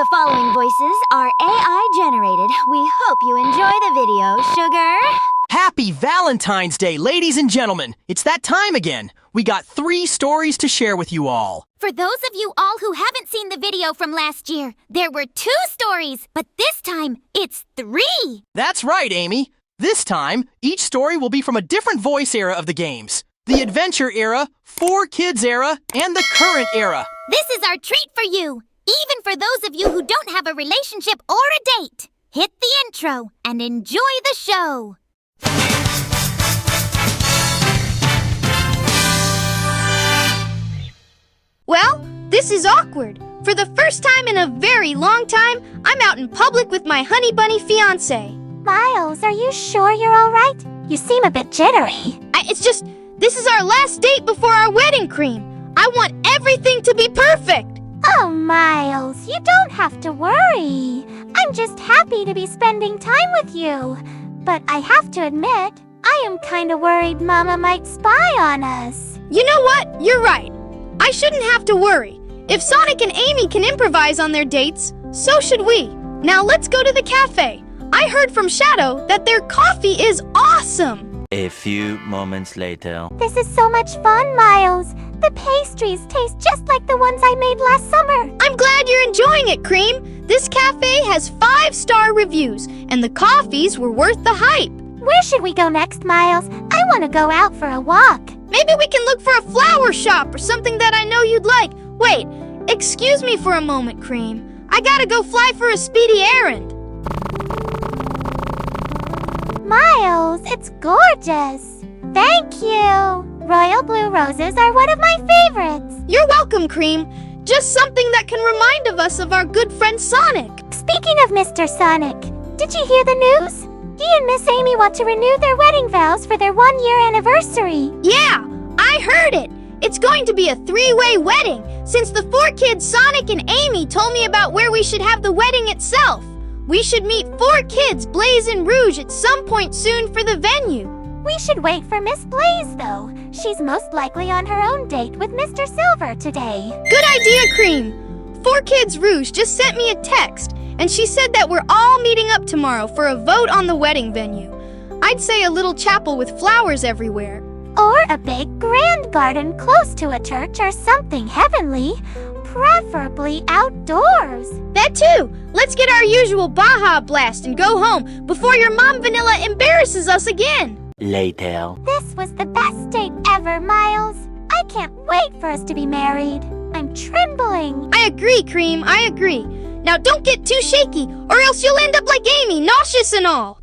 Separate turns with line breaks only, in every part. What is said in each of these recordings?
The following voices are AI generated. We hope you enjoy the video, sugar.
Happy Valentine's Day, ladies and gentlemen. It's that time again. We got 3 stories to share with you all.
For those of you all who haven't seen the video from last year, there were 2 stories, but this time it's 3.
That's right, Amy. This time, each story will be from a different voice era of the games. The Adventure era, 4Kids era, and the Current era.
This is our treat for you, even for those of you who don't have a relationship or a date. Hit the intro and enjoy the show.
Well, this is awkward. For the first time in a very long time, I'm out in public with my honey bunny fiancé.
Miles, are you sure you're all right? You seem a bit jittery.
This is our last date before our wedding, Cream. I want everything to be perfect.
Oh, Miles, you don't have to worry. I'm just happy to be spending time with you. But I have to admit, I am kind of worried Mama might spy on us.
You know what? You're right. I shouldn't have to worry. If Sonic and Amy can improvise on their dates, so should we. Now let's go to the cafe. I heard from Shadow that their coffee is awesome.
A few moments later.
This is so much fun, Miles. The pastries taste just like the ones I made last summer.
I'm glad you're enjoying it, Cream. This cafe has 5-star reviews, and the coffees were worth the hype.
Where should we go next, Miles? I want to go out for a walk.
Maybe we can look for a flower shop or something that I know you'd like. Wait, excuse me for a moment, Cream. I gotta go fly for a speedy errand.
Miles, it's gorgeous. Thank you. Royal blue roses are one of my favorites.
You're welcome, Cream. Just something that can remind us of our good friend Sonic.
Speaking of Mr. Sonic, did you hear the news? He and Miss Amy want to renew their wedding vows for their 1-year anniversary.
Yeah, I heard it. It's going to be a 3-way wedding, since the 4 kids, Sonic and Amy, told me about where we should have the wedding itself. We should meet 4 kids, Blaze and Rouge, at some point soon for the venue.
We should wait for Miss Blaze, though. She's most likely on her own date with Mr. Silver today.
Good idea, Cream. 4 kids Rouge just sent me a text, and she said that we're all meeting up tomorrow for a vote on the wedding venue. I'd say a little chapel with flowers everywhere.
Or a big grand garden close to a church or something heavenly, preferably outdoors.
That too. Let's get our usual Baja Blast and go home before your Mom Vanilla embarrasses us again.
Later.
This was the best date ever, Miles. I can't wait for us to be married. I'm trembling.
I agree, Cream. I agree. Now don't get too shaky, or else you'll end up like Amy, nauseous and all.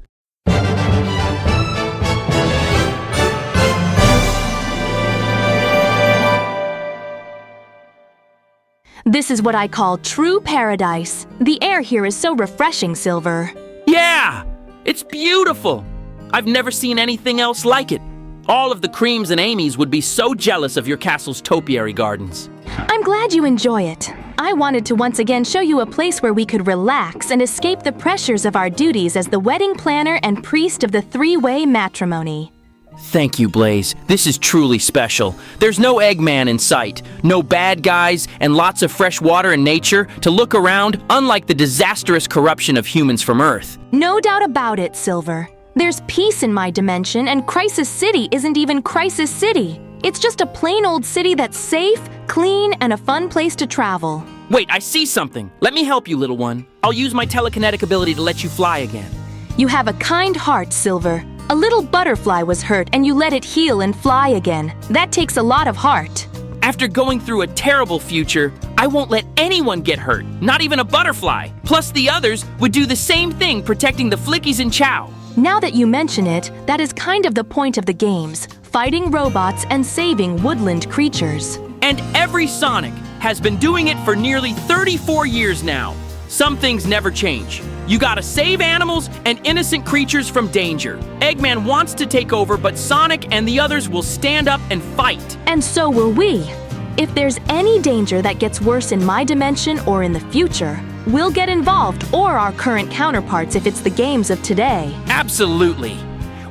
This is what I call true paradise. The air here is so refreshing, Silver.
Yeah! It's beautiful! I've never seen anything else like it. All of the Creams and Amys would be so jealous of your castle's topiary gardens.
I'm glad you enjoy it. I wanted to once again show you a place where we could relax and escape the pressures of our duties as the wedding planner and priest of the 3-way matrimony.
Thank you, Blaze. This is truly special. There's no Eggman in sight, no bad guys, and lots of fresh water and nature to look around, unlike the disastrous corruption of humans from Earth.
No doubt about it, Silver. There's peace in my dimension, and Crisis City isn't even Crisis City. It's just a plain old city that's safe, clean, and a fun place to travel.
Wait, I see something. Let me help you, little one. I'll use my telekinetic ability to let you fly again.
You have a kind heart, Silver. A little butterfly was hurt and you let it heal and fly again. That takes a lot of heart.
After going through a terrible future, I won't let anyone get hurt, not even a butterfly. Plus the others would do the same thing, protecting the Flickies and Chow.
Now that you mention it, that is kind of the point of the games, fighting robots and saving woodland creatures.
And every Sonic has been doing it for nearly 34 years now. Some things never change. You gotta save animals and innocent creatures from danger. Eggman wants to take over, but Sonic and the others will stand up and fight.
And so will we. If there's any danger that gets worse in my dimension or in the future, we'll get involved, or our current counterparts if it's the games of today.
Absolutely.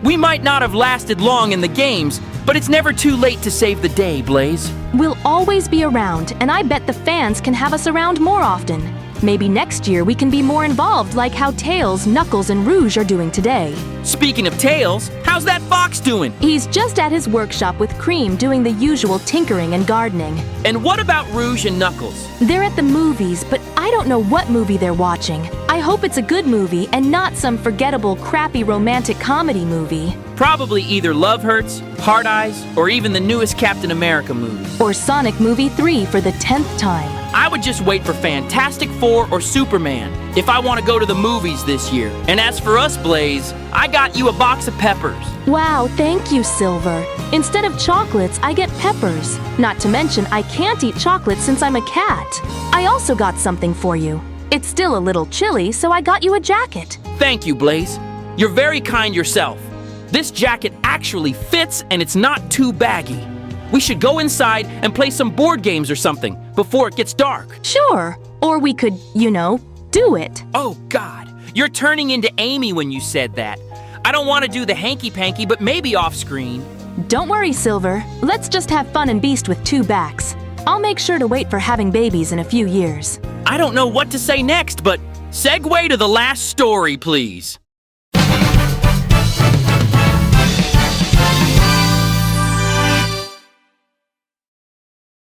We might not have lasted long in the games, but it's never too late to save the day, Blaze.
We'll always be around, and I bet the fans can have us around more often. Maybe next year we can be more involved like how Tails, Knuckles, and Rouge are doing today.
Speaking of Tails, how's that fox doing?
He's just at his workshop with Cream doing the usual tinkering and gardening.
And what about Rouge and Knuckles?
They're at the movies, but I don't know what movie they're watching. I hope it's a good movie and not some forgettable, crappy romantic comedy movie.
Probably either Love Hurts, Hard Eyes, or even the newest Captain America movie.
Or Sonic Movie 3 for the 10th time.
I would just wait for Fantastic Four or Superman if I want to go to the movies this year. And as for us, Blaze, I got you a box of peppers.
Wow, thank you, Silver. Instead of chocolates, I get peppers. Not to mention, I can't eat chocolate since I'm a cat. I also got something for you. It's still a little chilly, so I got you a jacket.
Thank you, Blaze. You're very kind yourself. This jacket actually fits and it's not too baggy. We should go inside and play some board games or something before it gets dark.
Sure. Or we could, do it.
Oh, God. You're turning into Amy when you said that. I don't want to do the hanky-panky, but maybe off-screen.
Don't worry, Silver. Let's just have fun and beast with 2 backs. I'll make sure to wait for having babies in a few years.
I don't know what to say next, but segue to the last story, please.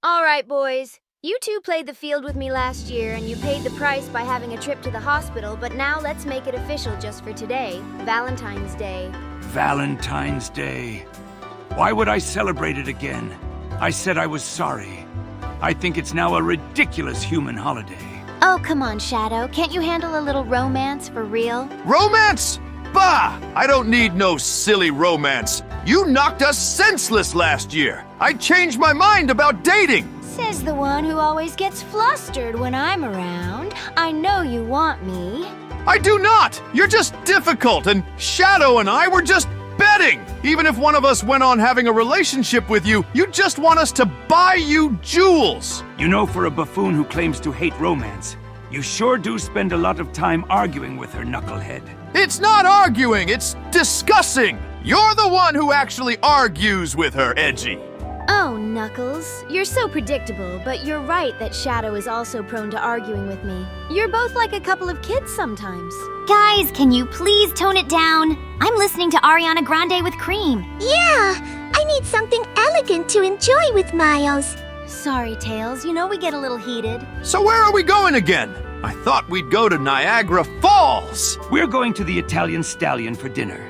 All right, boys. You two played the field with me last year, and you paid the price by having a trip to the hospital, but now let's make it official just for today, Valentine's Day.
Valentine's Day. Why would I celebrate it again? I said I was sorry. I think it's now a ridiculous human holiday.
Oh, come on, Shadow. Can't you handle a little romance for real?
Romance? Bah! I don't need no silly romance. You knocked us senseless last year. I changed my mind about dating.
Says the one who always gets flustered when I'm around. I know you want me.
I do not! You're just difficult, and Shadow and I were just betting! Even if one of us went on having a relationship with you, you just want us to buy you jewels!
You know, for a buffoon who claims to hate romance, you sure do spend a lot of time arguing with her, knucklehead.
It's not arguing, it's discussing! You're the one who actually argues with her, Edgy.
Oh, Knuckles. You're so predictable, but you're right that Shadow is also prone to arguing with me. You're both like a couple of kids sometimes.
Guys, can you please tone it down? I'm listening to Ariana Grande with Cream.
Yeah, I need something elegant to enjoy with Miles.
Sorry, Tails. You know we get a little heated.
So where are we going again? I thought we'd go to Niagara Falls!
We're going to the Italian Stallion for dinner.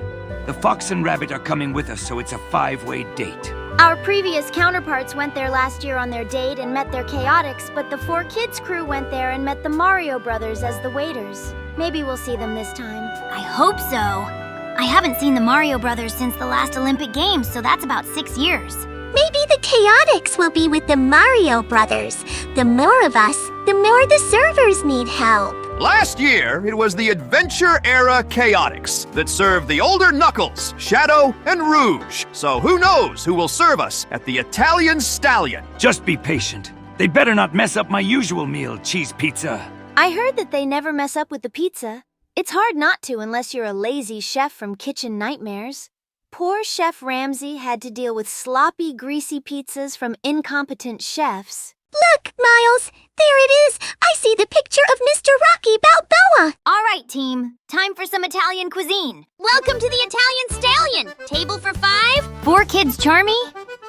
The Fox and Rabbit are coming with us, so it's a 5-way date.
Our previous counterparts went there last year on their date and met their Chaotix, but the 4 Kids crew went there and met the Mario Brothers as the waiters. Maybe we'll see them this time.
I hope so. I haven't seen the Mario Brothers since the last Olympic Games, so that's about 6 years.
Maybe the Chaotix will be with the Mario Brothers. The more of us, the more the servers need help.
Last year, it was the Adventure-era Chaotix that served the older Knuckles, Shadow, and Rouge. So who knows who will serve us at the Italian Stallion?
Just be patient. They better not mess up my usual meal, cheese pizza.
I heard that they never mess up with the pizza. It's hard not to unless you're a lazy chef from Kitchen Nightmares. Poor Chef Ramsay had to deal with sloppy, greasy pizzas from incompetent chefs.
Look, Miles, there it is. I see the picture of Mr. Rocky Balboa.
All right, team. Time for some Italian cuisine. Welcome to the Italian Stallion. Table for 5? 4 kids, Charmy?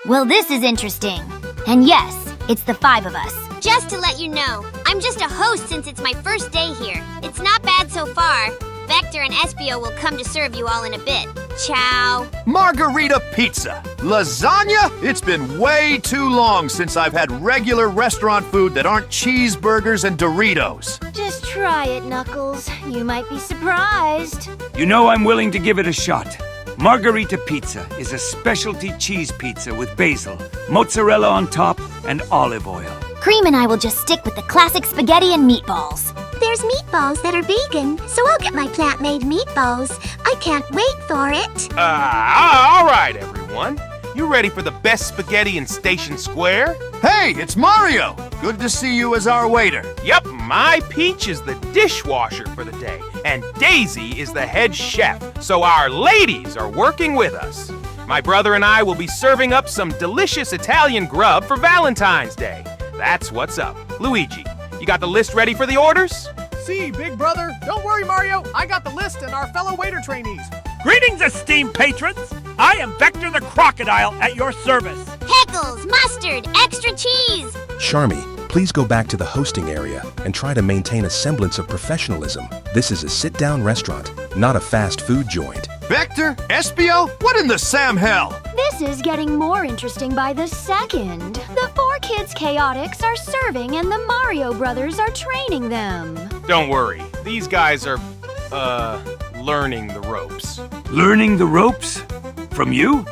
Well, this is interesting. And yes, it's the 5 of us. Just to let you know, I'm just a host since it's my first day here. It's not bad so far. Vector and Espio will come to serve you all in a bit. Ciao.
Margarita pizza. Lasagna? It's been way too long since I've had regular restaurant food that aren't cheeseburgers and Doritos.
Just try it, Knuckles. You might be surprised.
You know I'm willing to give it a shot. Margarita pizza is a specialty cheese pizza with basil, mozzarella on top, and olive oil.
Cream and I will just stick with the classic spaghetti and meatballs.
There's meatballs that are vegan, so I'll get my plant-made meatballs. I can't wait for it.
All right, everyone. You ready for the best spaghetti in Station Square?
Hey, it's Mario! Good to see you as our waiter.
Yep, my Peach is the dishwasher for the day, and Daisy is the head chef, so our ladies are working with us. My brother and I will be serving up some delicious Italian grub for Valentine's Day. That's what's up. Luigi, You got the list ready for the orders?
See, big brother. Don't worry, Mario. I got the list and our fellow waiter trainees.
Greetings, esteemed patrons! I am Vector the Crocodile at your service.
Pickles, mustard, extra cheese.
Charmy, please go back to the hosting area and try to maintain a semblance of professionalism. This is a sit-down restaurant, not a fast food joint.
Vector? Espio? What in the Sam hell?
This is getting more interesting by the second. The 4 Kids Chaotix are serving and the Mario Brothers are training them.
Don't worry. These guys are, learning the ropes.
Learning the ropes? From you?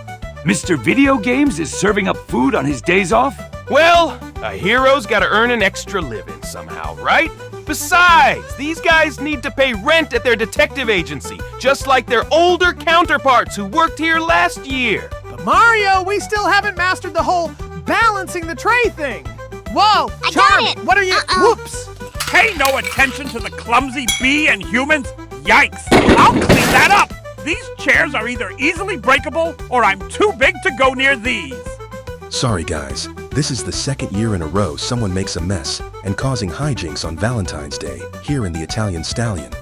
Mr. Video Games is serving up food on his days off?
Well, a hero's gotta earn an extra living somehow, right? Besides, these guys need to pay rent at their detective agency, just like their older counterparts who worked here last year.
But Mario, we still haven't mastered the whole balancing the tray thing. Whoa,
I
Charmy,
got it.
what are you? Whoops.
Pay no attention to the clumsy bee and humans? Yikes! I'll clean that up! These chairs are either easily breakable or I'm too big to go near these.
Sorry guys, this is the second year in a row someone makes a mess and causing hijinks on Valentine's Day here in the Italian Stallion.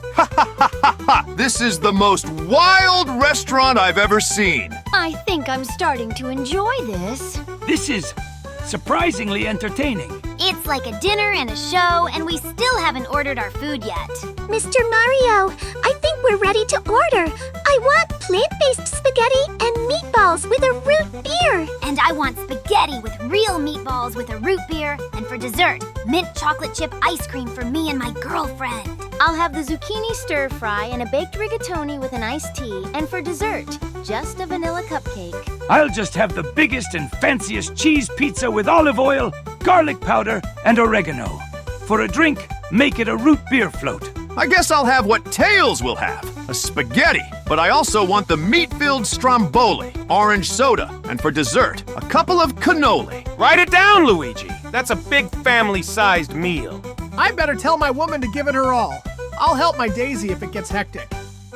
This is the most wild restaurant I've ever seen.
I think I'm starting to enjoy this.
This is surprisingly entertaining.
It's like a dinner and a show, and we still haven't ordered our food yet.
Mr. Mario, I think we're ready to order. I want plant-based spaghetti and meatballs with a root beer.
And I want spaghetti with real meatballs with a root beer, and for dessert, mint chocolate chip ice cream for me and my girlfriend.
I'll have the zucchini stir fry and a baked rigatoni with an iced tea, and for dessert, just a vanilla cupcake.
I'll just have the biggest and fanciest cheese pizza with olive oil, garlic powder, and oregano. For a drink, make it a root beer float.
I guess I'll have what Tails will have, a spaghetti. But I also want the meat-filled stromboli, orange soda, and for dessert, a couple of cannoli.
Write it down, Luigi. That's a big family-sized meal.
I better tell my woman to give it her all. I'll help my Daisy if it gets hectic.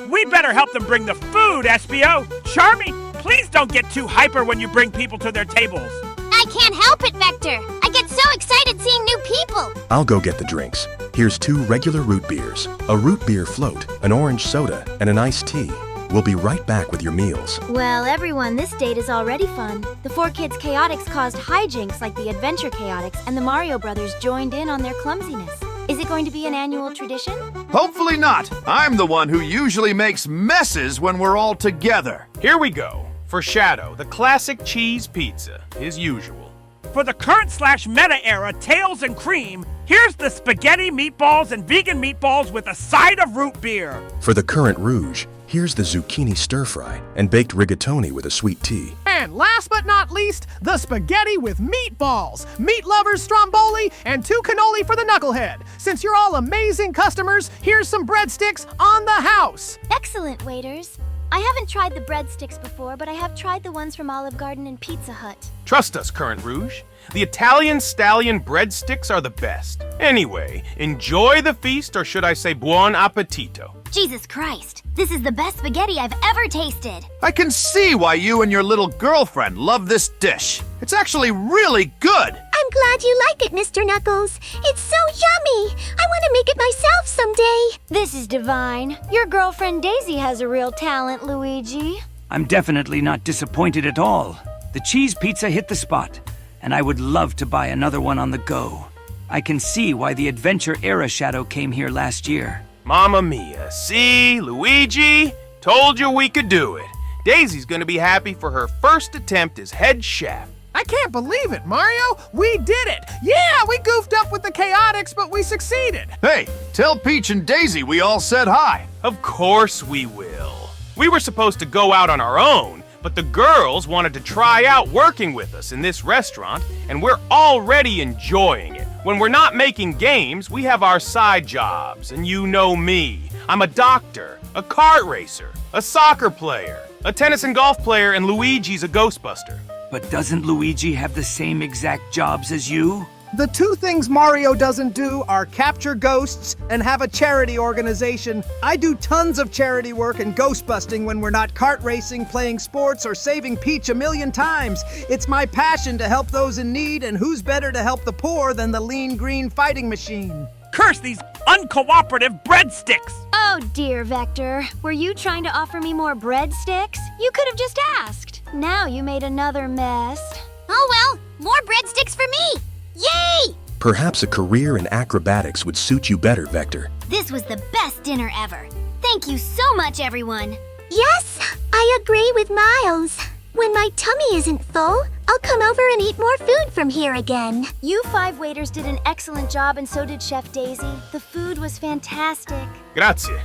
We'd better help them bring the food, Espio. Charmy, please don't get too hyper when you bring people to their tables.
I can't help it, Vector. I get so excited seeing new people.
I'll go get the drinks. Here's 2 regular root beers, a root beer float, an orange soda, and an iced tea. We'll be right back with your meals.
Well, everyone, this date is already fun. The 4 Kids Chaotix caused hijinks like the Adventure Chaotix, and the Mario Brothers joined in on their clumsiness. Is it going to be an annual tradition?
Hopefully not. I'm the one who usually makes messes when we're all together.
Here we go. For Shadow, the classic cheese pizza, as usual.
For the current/meta era Tails and Cream, here's the spaghetti meatballs and vegan meatballs with a side of root beer.
For the current Rouge, here's the zucchini stir-fry and baked rigatoni with a sweet tea.
And last but not least, the spaghetti with meatballs, meat lovers stromboli, and 2 cannoli for the knucklehead. Since you're all amazing customers, here's some breadsticks on the house.
Excellent, waiters. I haven't tried the breadsticks before, but I have tried the ones from Olive Garden and Pizza Hut.
Trust us, Current Rouge. The Italian Stallion breadsticks are the best. Anyway, enjoy the feast, or should I say buon appetito.
Jesus Christ, this is the best spaghetti I've ever tasted.
I can see why you and your little girlfriend love this dish. It's actually really good.
I'm glad you like it, Mr. Knuckles. It's so yummy. I want to make it myself someday.
This is divine. Your girlfriend Daisy has a real talent, Luigi.
I'm definitely not disappointed at all. The cheese pizza hit the spot, and I would love to buy another one on the go. I can see why the Adventure Era Shadow came here last year.
Mamma mia, see, Luigi? Told you we could do it. Daisy's gonna be happy for her first attempt as head chef.
I can't believe it, Mario. We did it. Yeah, we goofed up with the Chaotix, but we succeeded.
Hey, tell Peach and Daisy we all said hi.
Of course we will. We were supposed to go out on our own, but the girls wanted to try out working with us in this restaurant, and we're already enjoying it. When we're not making games, we have our side jobs, and you know me. I'm a doctor, a kart racer, a soccer player, a tennis and golf player, and Luigi's a Ghostbuster.
But doesn't Luigi have the same exact jobs as you?
The two things Mario doesn't do are capture ghosts and have a charity organization. I do tons of charity work and ghost busting when we're not kart racing, playing sports, or saving Peach a million times. It's my passion to help those in need, and who's better to help the poor than the lean green fighting machine?
Curse these uncooperative breadsticks!
Oh dear, Vector. Were you trying to offer me more breadsticks? You could have just asked. Now you made another mess.
Oh well, more breadsticks for me! Yay!
Perhaps a career in acrobatics would suit you better, Vector.
This was the best dinner ever. Thank you so much, everyone.
Yes, I agree with Miles. When my tummy isn't full, I'll come over and eat more food from here again.
You 5 waiters did an excellent job, and so did Chef Daisy. The food was fantastic.
Grazie.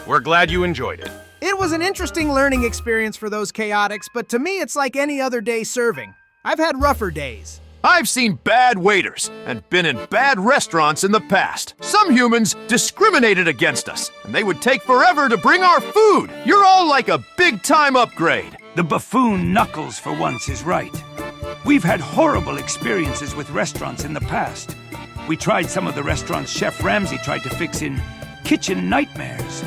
We're glad you enjoyed it.
It was an interesting learning experience for those chaotics, but to me it's like any other day serving. I've had rougher days.
I've seen bad waiters and been in bad restaurants in the past. Some humans discriminated against us, and they would take forever to bring our food. You're all like a big-time upgrade.
The buffoon Knuckles, for once, is right. We've had horrible experiences with restaurants in the past. We tried some of the restaurants Chef Ramsay tried to fix in kitchen nightmares.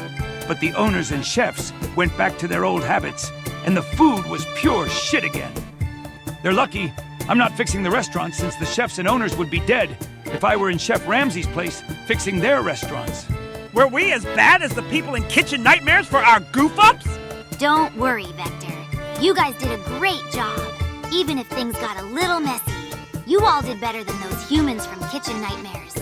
But the owners and chefs went back to their old habits, and the food was pure shit again. They're lucky I'm not fixing the restaurant, since the chefs and owners would be dead if I were in Chef Ramsay's place fixing their restaurants.
Were we as bad as the people in Kitchen Nightmares for our goof-ups?
Don't worry, Vector. You guys did a great job, even if things got a little messy. You all did better than those humans from Kitchen Nightmares.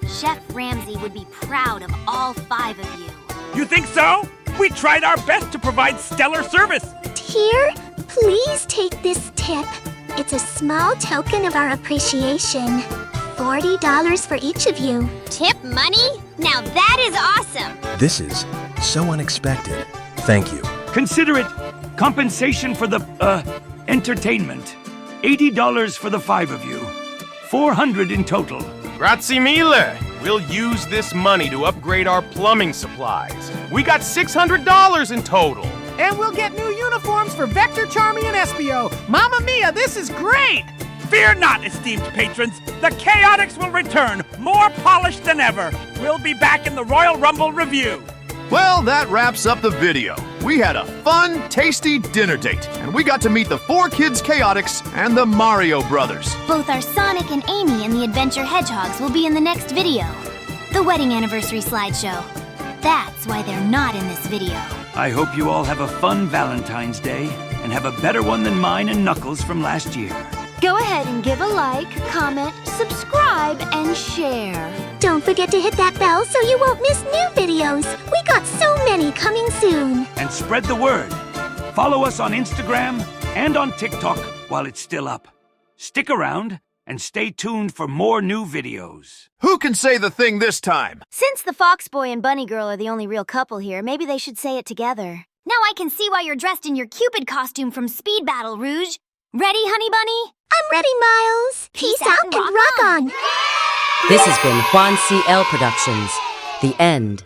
Chef Ramsay would be proud of all 5 of you.
You think so? We tried our best to provide stellar service.
Here, please take this tip. It's a small token of our appreciation. $40 for each of you.
Tip money? Now that is awesome!
This is so unexpected. Thank you.
Consider it compensation for the, entertainment. $80 for the 5 of you. $400 in total.
Grazie mille! We'll use this money to upgrade our plumbing supplies. We got $600 in total.
And we'll get new uniforms for Vector, Charmy, and Espio. Mamma mia, this is great!
Fear not, esteemed patrons. The Chaotix will return, more polished than ever. We'll be back in the Royal Rumble review.
Well, that wraps up the video. We had a fun, tasty dinner date, and we got to meet the 4 kids Chaotix and the Mario Brothers.
Both our Sonic and Amy and the Adventure Hedgehogs will be in the next video. The wedding anniversary slideshow. That's why they're not in this video.
I hope you all have a fun Valentine's Day and have a better one than mine and Knuckles from last year.
Go ahead and give a like, comment, subscribe, and share.
Don't forget to hit that bell so you won't miss new videos. We got so many coming soon.
And spread the word. Follow us on Instagram and on TikTok while it's still up. Stick around and stay tuned for more new videos.
Who can say the thing this time?
Since the Fox Boy and Bunny Girl are the only real couple here, maybe they should say it together.
Now I can see why you're dressed in your Cupid costume from Speed Battle, Rouge. Ready, honey bunny?
I'm ready, Miles. Peace out and rock on.
This has been Juan C.L. Productions. The end.